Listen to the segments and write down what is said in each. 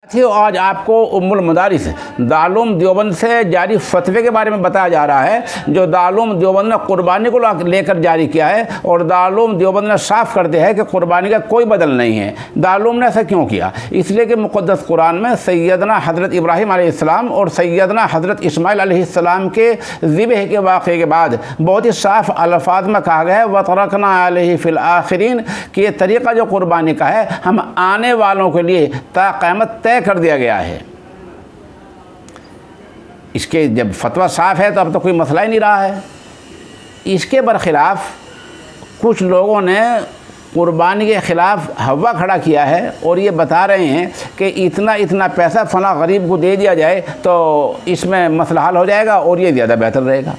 आज आपको उम्मुल मदारिस दारुल देवबंद से जारी फतवे के बारे में बताया जा रहा है, जो दारुल देवबंद ने कुर्बानी को लेकर जारी किया है। और दारुल देवबंद ने साफ कर दिया है कि कुर्बानी का कोई बदल नहीं है। दारुल ने ऐसा क्यों किया? इसलिए कि मुक़द्दस कुरान में सैयदना हज़रत इब्राहीम अलैहिस्सलाम और सैयदना हज़रत इस्माईल अलैहिस्सलाम के ज़िबह के वाक़े के बाद बहुत ही साफ अल्फाज में कहा गया है वतरकना अलैहि फ़िल आखिरीन कि ये तरीक़ा जो कुर्बानी का है हम आने वालों के लिए ता क़यामत तय कर दिया गया है। इसके जब फतवा साफ है तो अब तो कोई मसला ही नहीं रहा है। इसके बरखिलाफ़ कुछ लोगों ने कुर्बानी के ख़िलाफ़ हवा खड़ा किया है और ये बता रहे हैं कि इतना इतना पैसा फ़लाँ गरीब को दे दिया जाए तो इसमें मसला हल हो जाएगा और ये ज़्यादा बेहतर रहेगा।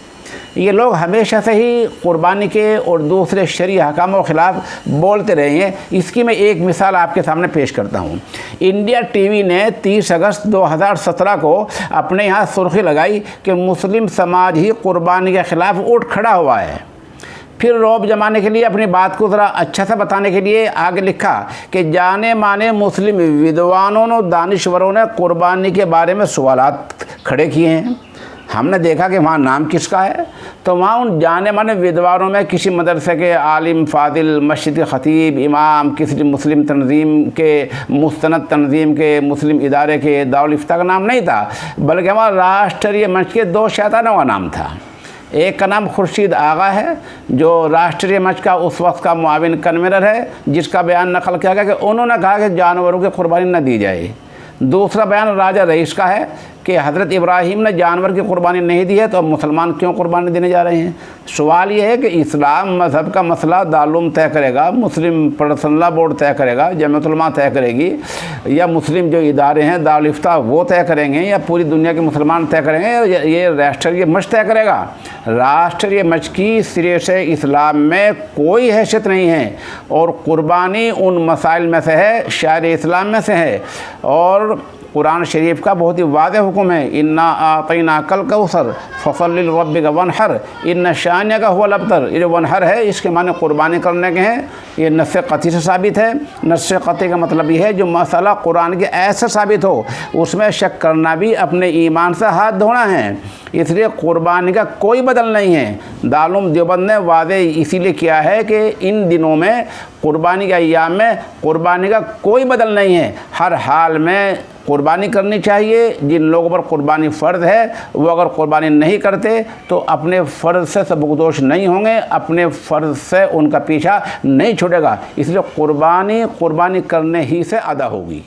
ये लोग हमेशा से ही कुर्बानी के और दूसरे शरई हकामों के ख़िलाफ़ बोलते रहे हैं। इसकी मैं एक मिसाल आपके सामने पेश करता हूँ। इंडिया टीवी ने 30 अगस्त 2017 को अपने यहाँ सुर्खी लगाई कि मुस्लिम समाज ही कुर्बानी के ख़िलाफ़ उठ खड़ा हुआ है। फिर रौब जमाने के लिए अपनी बात को ज़रा अच्छा सा बताने के लिए आगे लिखा कि जाने माने मुस्लिम विद्वानों और दानिश्वरों ने कुर्बानी के बारे में सवालात खड़े किए हैं। हमने देखा कि वहाँ नाम किसका है, तो वहाँ उन जाने माने विद्वानों में किसी मदरसे के आलिम फादिल, मस्जिद के ख़तीब, इमाम, किसी मुस्लिम तंजीम के, मुस्तनद तंजीम के, मुस्लिम इदारे के, दारुल इफ्ता का नाम नहीं था, बल्कि हमारा राष्ट्रीय मंच के 2 शैतानों का नाम था। एक का नाम खुर्शीद आगा है जो राष्ट्रीय मंच का उस वक्त का मुआविन कन्वीनर है, जिसका बयान नकल किया गया कि उन्होंने कहा कि जानवरों की कुर्बानी न दी जाए। दूसरा बयान राजा रईस का है कि हज़रत इब्राहीम ने जानवर की कुर्बानी नहीं दी है तो अब मुसलमान क्यों कुर्बानी देने जा रहे हैं। सवाल ये है कि इस्लाम मज़हब का मसला दारुल तय करेगा, मुस्लिम पर्सनल बोर्ड तय करेगा, जमीयत उलमा तय करेगी, या मुस्लिम जो इदारे हैं दारुल इफ्ता वो तय करेंगे, या पूरी दुनिया के मुसलमान तय करेंगे, ये राष्ट्रीय मंच तय करेगा। राष्ट्रीय मंच की सिरे से इस्लाम में कोई हैसियत नहीं है और कुर्बानी उन मसाइल में से है, शायर इस्लाम में से है। और कुरान शरीफ का बहुत ही वाज़ेह हुक्म है, इन्ना आतैना कल कौसर फसल्लि लिरब्बिका वनहर इन्ना शानिअका हुवल अबतर। ये जो वनहर है इसके माने कुर्बानी करने के हैं। ये नस्से क़ती से साबित है। नस्से क़ती का मतलब ये है जो मसला कुरान के ऐसे साबित हो उसमें शक करना भी अपने ईमान से हाथ धोना है। इसलिए कुर्बानी का कोई बदल नहीं है। दारुल देवबंद ने वाज़ेह इसीलिए किया है कि इन दिनों में कुर्बानी के अय्याम में कुर्बानी का कोई बदल नहीं है। हर हाल में कुर्बानी करनी चाहिए। जिन लोगों पर कुर्बानी फ़र्ज़ है वो अगर कुर्बानी नहीं करते तो अपने फ़र्ज़ से सबकदोश नहीं होंगे, अपने फ़र्ज़ से उनका पीछा नहीं छूटेगा। इसलिए कुर्बानी करने ही से अदा होगी।